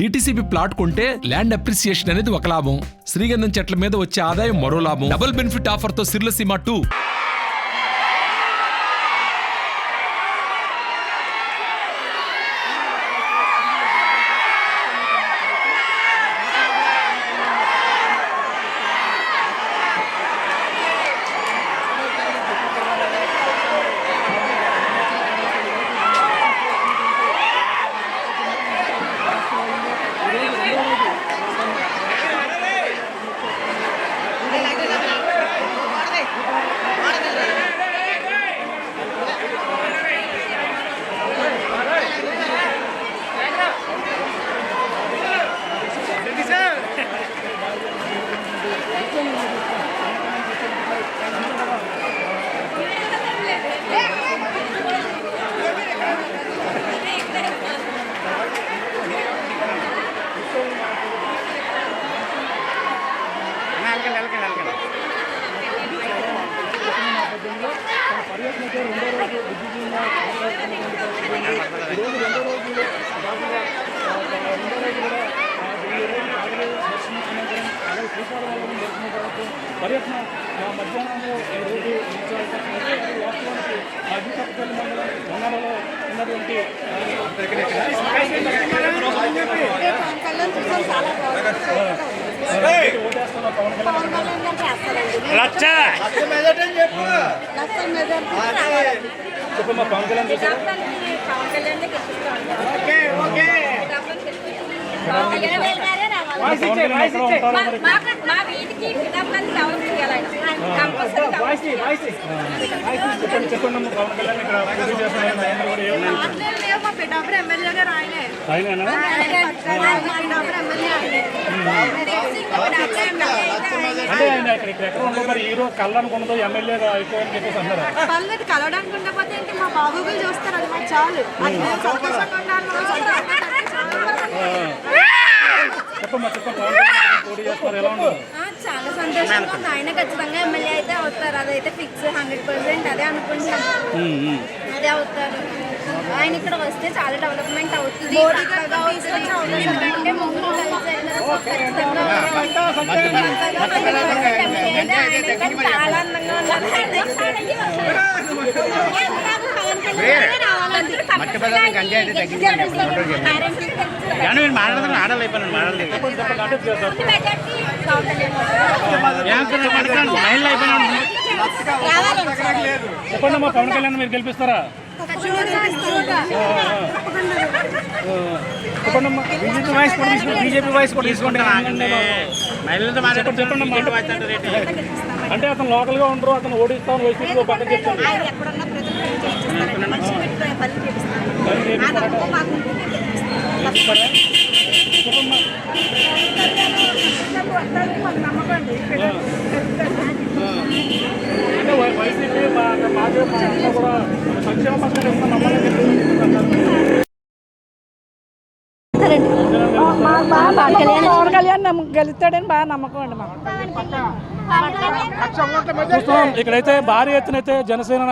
DTCP plot కొంటే land appreciation అనేది ఒక లాభం, శ్రీగంధం చెట్ల మీద వచ్చే ఆదాయం మరో లాభం. డబుల్ బెనిఫిట్ ఆఫర్ తో సిర్లసీమ 2. పర్యటన మధ్యాహ్నంలో మండలంలో ఉన్నటువంటి చెప్పమ్మా పవన్ కళ్యాణ్ చూసారా? చెప్పండి పవన్ కళ్యాణ్ ఇక్కడ పూజ అంటే ఆయన ఇక్కడ ఎక్కడ ఉండదు మరి ఈ రోజు కళ్ళనుకున్నదో ఎమ్మెల్యేగా అయిపోయని చెప్పేసి అన్నారా? కలవడానికి ఉండకపోతే మా బాబు చూస్తారు, అది మాకు చాలు. చెప్పమ్మా పోటీ చేస్తారు, ఎలా ఉండదు? చాలా సంతోషంగా ఉంది. ఆయన ఖచ్చితంగా ఎమ్మెల్యే అయితే అవుతారు, అదైతే ఫిక్స్ 100%. అదే అనుకుంటాను, అదే అవుతారు. ఆయన ఇక్కడ వస్తే చాలా డెవలప్మెంట్ అవుతుంది. ఎందుకంటే ముగ్గురు చాలా అందంగా ఉన్నారు. చెప్పండి పవన్ కళ్యాణ్ మీరు గెలిపిస్తారా? చెప్పండి బీజేపీ వాయిస్ కూడా తీసుకోండి. చెప్పండి అంటే అతను లోకల్ గా ఉండరు, అతను ఓడిస్తాను వైసీపీ పక్కన చెప్తాను. వైసీపీ కూడా సంక్షేమ పథకాలు ఇస్తాను నమ్మాలని పవన్ కళ్యాణ్ గెలుస్తాడని బాగా నమ్మకం అండి మాకు. ఇక్కడైతే భారీ ఎత్తున అయితే జనసేన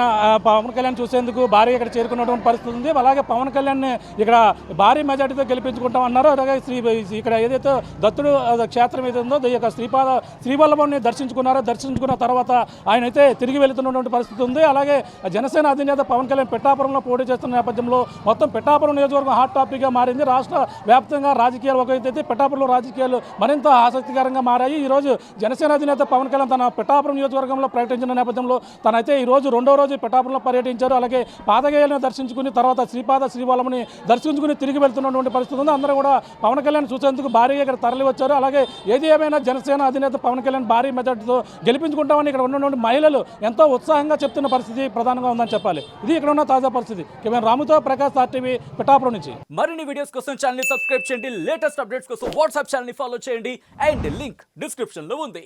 పవన్ కళ్యాణ్ చూసేందుకు భారీ ఇక్కడ చేరుకున్నటువంటి పరిస్థితి ఉంది. అలాగే పవన్ కళ్యాణ్ ఇక్కడ భారీ మెజార్టీతో గెలిపించుకుంటాం అన్నారు. అలాగే ఇక్కడ ఏదైతే దత్తుడు క్షేత్రం ఏది ఉందో ఈ యొక్క శ్రీవల్లభాన్ని దర్శించుకున్న తర్వాత ఆయన అయితే తిరిగి వెళుతున్నటువంటి పరిస్థితి ఉంది. అలాగే జనసేన అధినేత పవన్ కళ్యాణ్ పిఠాపురంలో పోటీ చేస్తున్న నేపథ్యంలో మొత్తం పిఠాపురం నియోజకవర్గం హాట్ టాపిక్గా మారింది. రాష్ట్ర వ్యాప్తంగా రాజకీయాలు ఒకైతే పిఠాపురంలో రాజకీయాలు మరింత ఆసక్తికరంగా మారాయి. ఈరోజు జనసేన అధినేత పవన్ కళ్యాణ్ తన పిఠాపురం నియోజకవర్గంలో పర్యటించిన నేపథ్యంలో తనైతే ఈ రోజు రెండో రోజు పిఠాపురంలో పర్యటించారు. అలాగే పాదగేయాలను దర్శించుకుని తర్వాత శ్రీవల్లభని దర్శించుకుని తిరిగి వెళ్తున్నటువంటి పరిస్థితి ఉంది. అందరూ కూడా పవన్ కళ్యాణ్ చూసేందుకు భారీగా ఇక్కడ తరలి వచ్చారు. అలాగే ఏది ఏమైనా జనసేన అధినేత పవన్ కళ్యాణ్ భారీ మెజార్టీతో గెలిపించుకుంటామని ఇక్కడ ఉన్నటువంటి మహిళలు ఎంతో ఉత్సాహంగా చెప్తున్న పరిస్థితి ప్రధానంగా ఉందని చెప్పాలి. ఇది ఇక్కడ ఉన్న తాజా పరిస్థితి. కేవలం రాముతో ప్రకాష్ RTV పిఠాపురం నుంచి. మరిన్ని వీడియోస్ కోసం ఛానల్ ని సబ్స్క్రైబ్ చేయండి. లేటెస్ట్ అప్డేట్స్ కోసం వాట్సాప్ ఛానల్ ని ఫాలో చేయండి. అండ్ లింక్ డిస్క్రిప్షన్ లో ఉంది.